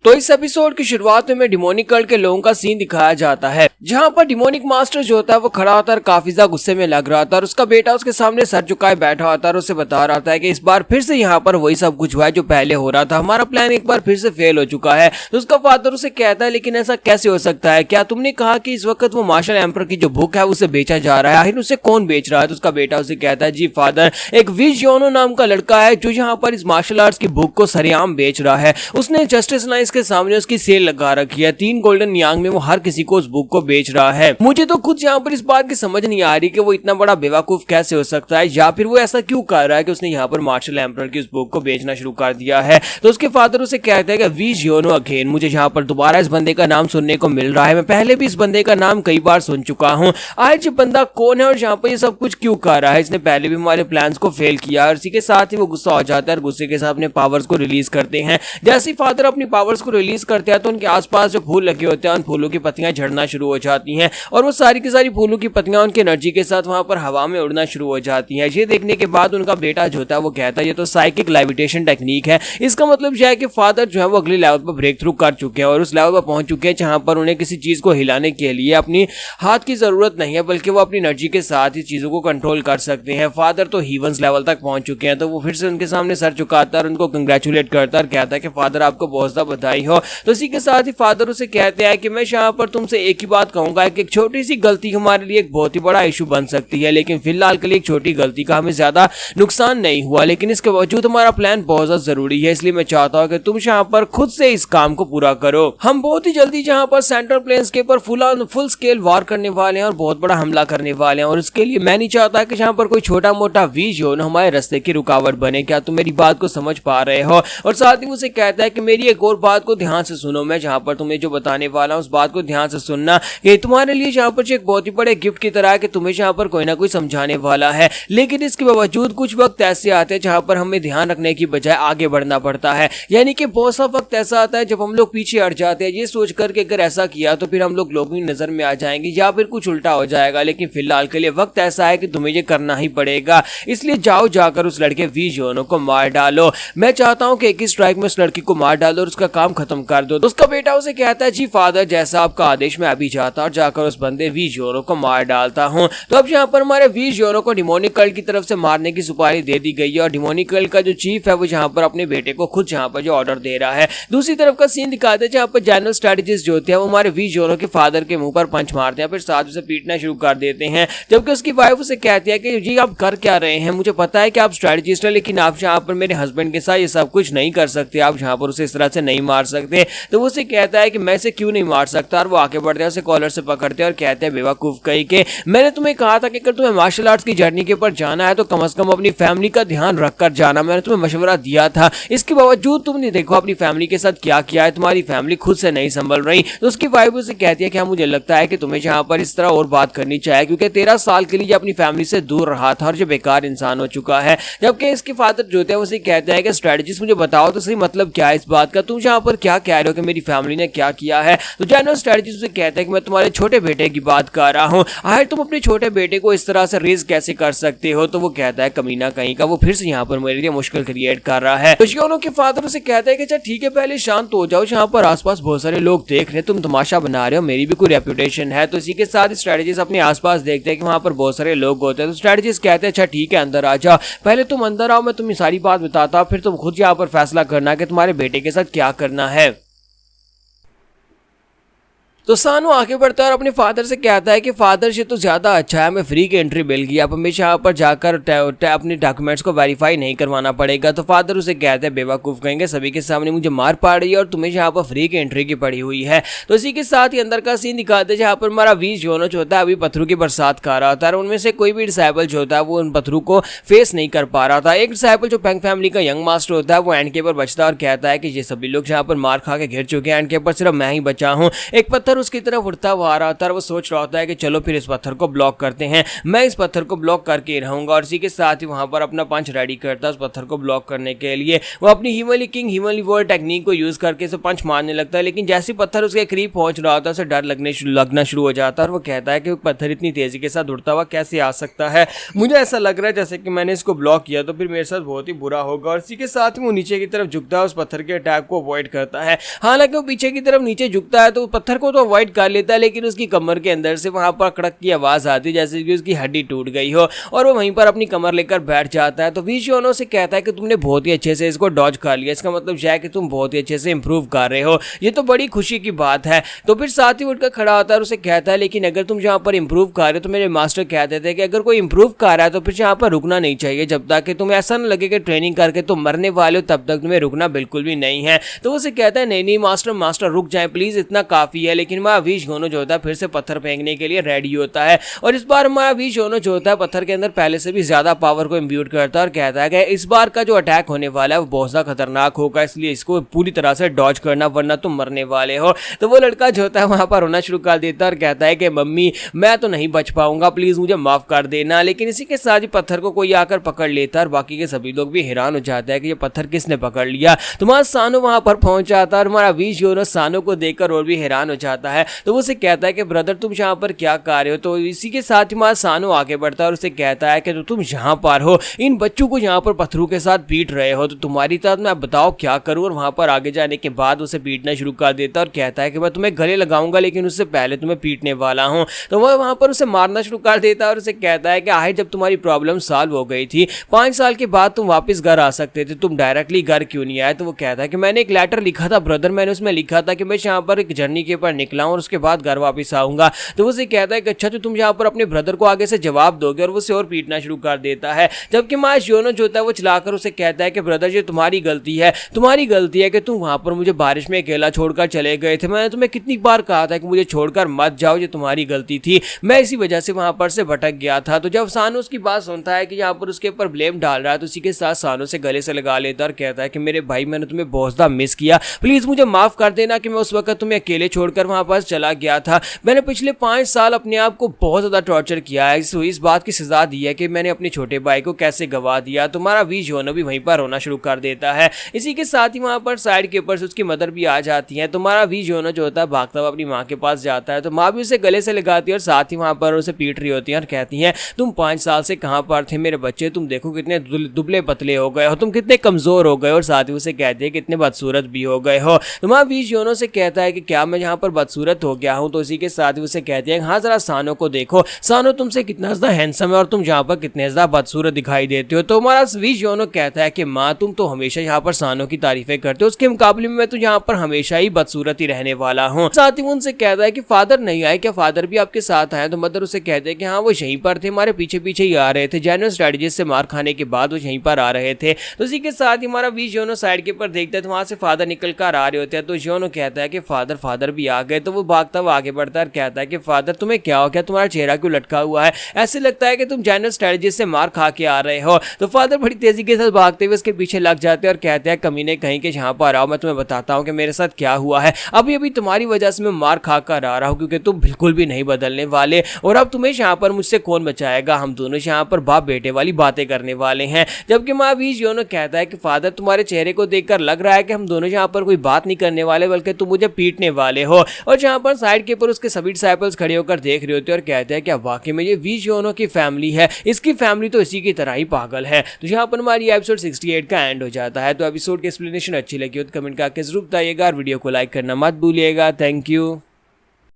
तो इस एपिसोड की शुरुआत में डिमोनिक कल्ट के लोगों का सीन दिखाया जाता है, जहां पर डिमोनिक मास्टर जो होता है वो खड़ा होता है और काफी ज्यादा गुस्से में लग रहा था और उसका बेटा उसके सामने सर झुकाए बैठा होता है और उसे बता रहा था कि इस बार फिर से यहाँ पर वही सब कुछ हुआ है जो पहले हो रहा था, हमारा प्लान एक बार फिर से फेल हो चुका है। तो उसका फादर उसे कहता है लेकिन ऐसा कैसे हो सकता है, क्या तुमने कहा कि इस वक्त वो मार्शल एम्पर की जो बुक है उसे बेचा जा रहा है, आखिर उसे कौन बेच रहा है। तो उसका बेटा उसे कहता है जी फादर, एक विज योनो नाम का लड़का है जो यहाँ पर इस मार्शल आर्ट्स की बुक को सरेआम बेच रहा है, उसने जस्टिस लाइन्स के सामने उसकी सेल लगा रखी है, 3 गोल्डन यांग में वो हर किसी को उस बुक को बेच रहा है। मुझे तो खुद यहाँ पर इस बात की समझ नहीं आ रही कि वो इतना बड़ा बेवकूफ कैसे हो सकता है, या फिर वो ऐसा क्यों कर रहा है कि उसने यहाँ पर मार्शल एम्पर की उस बुक को बेचना शुरू कर दिया है। तो उसके फादर उसे कहते हैं कि वीज योनो अगेन, मुझे यहाँ पर दोबारा इस बंदे का नाम सुनने को मिल रहा है, मैं पहले भी इस बंदे का नाम कई बार सुन चुका हूँ, आज ये बंदा कौन है और यहाँ पर ये सब कुछ क्यों कर रहा है, इसने पहले भी हमारे प्लान्स को फेल किया। और इसी के साथ ही वो गुस्सा हो जाता है और गुस्से के साथ अपने पावर्स को रिलीज करते हैं। जैसे ही फादर अपनी पावर्स को रिलीज करते हैं तो उनके आसपास जो फूल लगे होते हैं उन फूलों की पत्तियां झड़ना शुरू हो जाती हैं और वो सारी की सारी फूलों की पत्तियां उनकी एनर्जी के साथ वहां पर हवा में उड़ना शुरू हो जाती हैं। ये देखने के बाद उनका बेटा जो होता है वो कहता है ये तो साइकिक लेविटेशन टेक्निक है, इसका मतलब यह है कि फादर जो है वो अगले लेवल पर ब्रेक थ्रू कर चुके हैं और उस लेवल पर पहुंच चुके हैं जहां पर उन्हें किसी चीज को हिलाने के लिए अपनी हाथ की जरूरत नहीं है, बल्कि वो अपनी एनर्जी के साथ ही चीजों को कंट्रोल कर सकते हैं। फादर तो हीवंस लेवल तक पहुंच चुके हैं, तो वो फिर से उनके सामने सर झुकाता है और उनको कंग्रेचुलेट करता है और कहता है कि फादर आपको बहुत ज्यादा बधाई हो। तो इसी के साथ ही फादर उसे कहते हैं कि मैं यहाँ पर तुमसे एक ही बात कहूंगा कि एक छोटी सी गलती हमारे लिए एक बहुत ही बड़ा इशू बन सकती है, लेकिन फिलहाल के लिए एक छोटी गलती का हमें ज्यादा नुकसान नहीं हुआ, लेकिन इसके बावजूद हमारा प्लान बहुत ज्यादा जरूरी है, इसलिए मैं चाहता हूँ कि तुम यहाँ पर खुद से इस काम को पूरा करो। हम बहुत ही जल्दी यहाँ पर सेंट्रल प्लेन्स के ऊपर फुल स्केल वार करने वाले हैं और बहुत बड़ा हमला करने वाले हैं, और उसके लिए मैं नहीं चाहता कि यहाँ पर कोई छोटा मोटा वीज हो हमारे रास्ते की रुकावट बने। क्या तुम मेरी बात को समझ पा रहे हो? और साथ ही मुझे कहता है कि मेरी एक और बात को ध्यान से सुनो, मैं जहाँ पर तुम्हें जो बताने वाला हूँ उस बात को ध्यान से सुनना, कि तुम्हारे लिए यहाँ पर एक बहुत ही बड़े गिफ्ट की तरह है कि तुम्हें यहाँ पर कोई ना कोई समझाने वाला है, लेकिन इसके बावजूद कुछ वक्त ऐसे आते हैं जहाँ पर हमें ध्यान रखने की बजाय आगे बढ़ना पड़ता है। यानी कि बहुत सा वक्त ऐसा आता है जब हम लोग पीछे हट जाते हैं ये सोच कर के अगर ऐसा किया तो फिर हम लोग लोगों की नजर में आ जाएंगे या फिर कुछ उल्टा हो जाएगा, लेकिन फिलहाल के लिए वक्त ऐसा है कि तुम्हें ये करना ही पड़ेगा, इसलिए जाओ जाकर उस लड़के वीज योनो को मार डालो। मैं चाहता हूँ कि एक ही स्ट्राइक में उस लड़की को मार डालो और उसका काम खत्म कर दो। तो उसका बेटा उसे कहता है जी फादर, जैसा आपका आदेश मैं अभी जाता और जाकर उस बंदे वीज योनो को मार डालता हूँ। तो अब यहाँ पर हमारे वीज योनो को डिमोनिक कल्ट की तरफ से मारने की सुपारी दे दी गई है और डिमोनिक कल्ट का जो चीफ है वो यहाँ पर अपने बेटे को खुद यहाँ पर जो ऑर्डर दे रहा है। दूसरी तरफ का सीन दिखाते हैं जहाँ पर जनरल स्ट्रेटेजिस्ट जो होते हैं वो हमारे वीज योनो के फादर के मुंह पर पंच मारते हैं, फिर साथ उसे पीटना शुरू कर देते हैं, जबकि उसकी वाइफ उसे कहती है कि जी आप कर क्या रहे हैं, मुझे पता है कि आप स्ट्रेटेजिस्ट हैं, लेकिन आप यहाँ पर मेरे हस्बैंड के साथ ये सब कुछ नहीं कर सकते, आप यहाँ पर उसे इस तरह से नहीं मार सकते। तो वो उसे कहता है कि मैं इसे क्यों नहीं मार सकता, और वो आगे बढ़ते हैं, उसे कॉलर से पकड़ते हैं और कहते हैं बेवकूफ कहीं के, मैंने तुम्हें कहा था कि अगर तुम्हें मार्शल आर्ट्स की जर्नी के ऊपर जाना है तो कम से कम अपनी फैमिली का ध्यान रखकर जाना, मैंने तुम्हें मशवरा दिया था, इसके बावजूद तुमने देखो अपनी फैमिली के साथ क्या किया है, तुम्हारी फैमिली खुद से नहीं संभल रही। तो उसकी वाइफ उसे कहती है कि हाँ मुझे लगता है कि तुम्हें यहाँ पर इस तरह और बात करनी चाहिए, क्योंकि 13 साल के लिए अपनी फैमिली से दूर रहा था और जो बेकार इंसान हो चुका है। जबकि इसके फादर जो थे उसे कहते हैं कि स्ट्रेटजिस्ट मुझे बताओ तो सही मतलब क्या है इस बात का, तुम यहाँ पर क्या कह रहे हो कि मेरी फैमिली ने क्या किया है। तो जनरल स्ट्रेटजिस्ट उसे कहते हैं कि मैं तुम्हारे छोटे बेटे की बात कर रहा हूँ, आखिर तुम अपने छोटे बेटे को इस तरह से रेज कैसे कर सकते हो। तो वो कहता है कमीना कहीं का, वो फिर से यहाँ पर मेरे लिए मुश्किल क्रिएट कर रहा है। तो योनो के फादर उसे कहता है कि अच्छा ठीक है पहले शांत हो जाओ, यहाँ पर आसपास बहुत सारे लोग देख रहे हैं, तुम तमाशा बना रहे हो, मेरी भी कोई रेपुटेशन है। तो इसी के साथ स्ट्रेटजिस्ट अपने आसपास देखते हैं कि वहां पर बहुत सारे लोग होते हैं। तो स्ट्रेटजिस्ट कहते हैं अच्छा ठीक है अंदर आ जाओ, पहले तुम अंदर आओ, मैं तुम्हें सारी बात बताता हूं, फिर तुम खुद यहाँ पर फैसला करना कि तुम्हारे बेटे के साथ क्या करना है। तो सानू आगे बढ़ता है और अपने फादर से कहता है कि फादर ये तो ज्यादा अच्छा है, हमें फ्री की एंट्री मिल गई, अब हमेशा यहाँ पर जाकर अपने डॉक्यूमेंट्स को वेरीफाई नहीं करवाना पड़ेगा। तो फादर उसे कहते हैं बेवकूफ कहेंगे, सभी के सामने मुझे मार पा रही है और तुम्हें यहाँ पर फ्री की एंट्री की पड़ी हुई है। तो इसी के साथ ही अंदर का सीन दिखाते हैं जहाँ पर हमारा वीज योनो जो होता है अभी पत्थरों की बरसात कर रहा था और उनमें से कोई भी डिसाइबल जो होता है वो उन पत्थरों को फेस नहीं कर पा रहा था। एक डिसाइबल जो पैंग फैमिली का यंग मास्टर होता है वो एंड के ऊपर बचता है और कहता है कि ये सभी लोग यहाँ पर मार खा के घिर चुके हैं, एंड के ऊपर सिर्फ मैं ही बचा हूँ। एक पत्थर पत्थर उसकी तरफ उड़ता हुआ आ रहा होता है। वो सोच रहा होता है कि चलो फिर इस पत्थर को ब्लॉक करते हैं, मैं इस पत्थर को ब्लॉक करके रहूंगा। और इसी के साथ ही वहां पर अपना पंच रेडी करता है उस पत्थर को ब्लॉक करने के लिए। वो अपनी हिमली किंग हिमली वर्ल्ड टेक्निक को यूज करके इसे पंच मारने लगता है, लेकिन जैसे पत्थर उसके करीब पहुंच रहा होता है उसे डर लगना शुरू हो जाता है। और वो कहता है कि वो पत्थर इतनी तेजी के साथ उड़ता हुआ कैसे आ सकता है, मुझे ऐसा लग रहा है जैसे कि मैंने इसको ब्लॉक किया तो फिर मेरे साथ बहुत ही बुरा होगा। और इसी के साथ ही वो नीचे की तरफ झुकता है, उस पत्थर के अटैक को अवॉइड करता है। हालांकि वो पीछे की तरफ नीचे झुकता है तो पत्थर को तो अवॉइड कर लेता है, लेकिन उसकी कमर के अंदर से वहां पर कड़क की आवाज आती है जैसे कि उसकी हड्डी टूट गई हो, और वो वहीं पर अपनी कमर लेकर बैठ जाता है। तो विशियोनो से कहता है कि तुमने बहुत ही अच्छे से इसको डॉज कर लिया, इसका मतलब यह है कि तुम बहुत ही अच्छे से इंप्रूव कर रहे हो, ये तो बड़ी खुशी की बात है। तो फिर साथ ही उठकर खड़ा होता है और उसे कहता है लेकिन अगर तुम यहाँ पर इंप्रूव कर रहे हो तो मेरे मास्टर कहते थे कि अगर कोई इंप्रूव कर रहा है तो फिर यहाँ पर रुकना नहीं चाहिए, जब तक कि तुम्हें ऐसा न लगे कि ट्रेनिंग करके तुम मरने वाले हो तब तक तुम्हें रुकना बिल्कुल भी नहीं है। तो उसे कहता है नहीं मास्टर रुक जाए प्लीज, इतना काफी है। लेकिन हमारा विशियोनो जो होता है फिर से पत्थर फेंकने के लिए रेडी होता है, और इस बार हमारा विशियोनो जो होता है पत्थर के अंदर पहले से भी ज्यादा पावर को इम्ब्यूट करता है और कहता है कि इस बार का जो अटैक होने वाला है वो बहुत ज्यादा खतरनाक होगा, इसलिए इसको पूरी तरह से डॉज करना वरना तुम मरने वाले हो। तो वो लड़का जो होता है वहां पर रोना शुरू कर देता है और कहता है कि मम्मी मैं तो नहीं बच पाऊंगा, प्लीज मुझे माफ कर देना। लेकिन इसी के साथ ही पत्थर को कोई आकर पकड़ लेता है और बाकी के सभी लोग भी हैरान हो जाते हैं कि ये पत्थर किसने पकड़ लिया। तो हमारा सानो वहां पर पहुंच जाता है और हमारा विशियोनो सानो को देखकर और भी हैरान हो जाता है। तो वो उसे कहता है कि ब्रदर तुम यहाँ पर क्या कर रहे हो। तो इसी के साथ ही हमारा सानो आगे बढ़ता है और उसे कहता है कि तो तुम यहाँ पर हो, इन बच्चों को यहाँ पर पत्थरों के साथ पीट रहे हो, तो तुम्हारी तरफ मैं बताओ क्या करूं। और वहां पर आगे जाने के बाद उसे पीटना शुरू कर देता है और कहता है कि मैं तुम्हें गले लगाऊंगा लेकिन उससे पहले तुम्हें पीटने वाला हूं। तो वह वहां पर उसे मारना शुरू कर देता है और उसे कहता है कि आखिर जब तुम्हारी प्रॉब्लम सॉल्व हो गई थी 5 साल के बाद तुम वापस घर आ सकते थे, तुम डायरेक्टली घर क्यों नहीं आए। तो वो कहता है कि मैंने एक लेटर लिखा था ब्रदर, मैंने उसमें लिखा था कि मैं यहाँ पर एक जर्नी के ऊपर निकला हूँ और उसके बाद घर वापस आऊंगा। तो उसे कहता है कि अच्छा तो तुम यहाँ पर अपने ब्रदर को आगे से जवाब दोगे, और वो उसे और पीटना शुरू कर देता है। जबकि विशियोनो जो होता है वो चलाकर उसे कहता है कि ब्रदर ये तुम्हारी गलती है कि तुम वहां पर मुझे बारिश में अकेला छोड़कर चले गए थे, मैंने तुम्हें कितनी बार कहा था कि मुझे छोड़कर मत जाओ, ये तुम्हारी गलती थी, मैं इसी वजह से वहां पर से भटक गया था। तो जब सानो उसकी बात सुनता है कि यहाँ पर उसके ऊपर ब्लेम डाल रहा है तो उसी के साथ सानो से गले से लगा लेता है और कहता है कि मेरे भाई मैंने तुम्हें बहुत ज्यादा मिस किया, प्लीज मुझे माफ कर देना कि मैं उस वक्त तुम्हें अकेले छोड़कर वहां पर चला गया था। मैंने पिछले 5 साल अपने आप को बहुत ज्यादा टॉर्चर किया है, इस बात की सजा दी है कि मैंने अपने छोटे भाई को कैसे गवा दिया। तुम्हारा विशियोनो भी वहीं पर रोना शुरू कर देता है। इसी के साथ ही वहां पर साइड के ऊपर से उसकी मदर भी आ जाती है। तुम्हारा विशियोनो जो होता है भागता हुआ अपनी माँ के पास जाता है, तो माँ भी उसे गले से लगाती है और साथ ही वहां पर उसे पीट रही होती है और कहती है तुम 5 साल से कहां पर थे मेरे बच्चे, तुम देखो कितने दुबले पतले हो गए हो, तुम कितने कमजोर हो गए, और साथ ही उसे कहती है कितने बदसूरत भी हो गए हो। तुम्हारा विशियोनो से कहता है कि क्या मैं यहाँ पर बदसूरत हो गया हूँ। तो इसी के साथ ही उसे कहती है हाँ जरा सानो को देखो, सानो तुमसे कितना ज्यादा हैंडसम है और तुम यहाँ पर कितने ज्यादा बदसूरत दिखाई देते हो। तो हमारा विशियोनो कहता है कि माँ तुम तो हमेशा यहाँ पर सानो की तारीफें करते हो, उसके मुकाबले में मैं तो यहाँ पर हमेशा ही बदसूरत ही रहने वाला हूँ। साथ ही उनसे कहता है कि फादर नहीं आए क्या, फादर भी आपके साथ आए। तो मदर उसे कहते हैं कि हाँ वो यहीं पर थे, हमारे पीछे पीछे ही आ रहे थे, जेन्युइन स्ट्रेटजी से मार खाने के बाद वो यहीं पर आ रहे थे। तो इसी के साथ ही हमारा विशियोनो साइड के ऊपर देखता है तो वहां से फादर निकल कर आ रहे होते हैं। तो जियोनो कहता है कि फादर भी आ गए। तो वो भागता हुआ आगे बढ़ता है और कहता है कि फादर तुम्हें क्या हो, क्या तुम्हारा चेहरा क्यों लटका हुआ है, ऐसे लगता है कि तुम जेन्युइन स्ट्रेटजी से मार खा के आ रहे हो। तो फादर बड़ी तेजी के साथ भागते हुए उसके पीछे लग जाते हैं और कहते हैं कमीने कहीं के यहाँ पर आओ, मैं तुम्हें बताता हूँ कि मेरे साथ क्या हुआ है। अभी अभी तुम्हारी वजह से मैं मार खा कर आ रहा हूँ क्योंकि तुम बिल्कुल भी नहीं बदलने वाले, और अब तुम्हें यहाँ पर मुझसे कौन बचाएगा, हम दोनों यहाँ पर बाप बेटे वाली बातें करने वाले हैं। जबकि विशियोनो कहता है कि फादर तुम्हारे चेहरे को देखकर लग रहा है कि हम दोनों यहाँ पर कोई बात नहीं करने वाले बल्कि तुम मुझे पीटने वाले हो। और जहाँ पर साइड के ऊपर उसके सभी डिसाइपल्स खड़े होकर देख रहे होते हैं और कहते हैं क्या वाकई में ये विशियोनो की फैमिली है, इसकी फैमिली तो इसी की तरह ही पागल है। तो यहाँ पर हमारी एपिसोड 68 का एंड हो जाता है। तो एपिसोड की एक्सप्लेनेशन अच्छी लगी हो तो कमेंट करके जरूर बताइएगा और वीडियो को लाइक करना मत भूलिएगा। Thank you.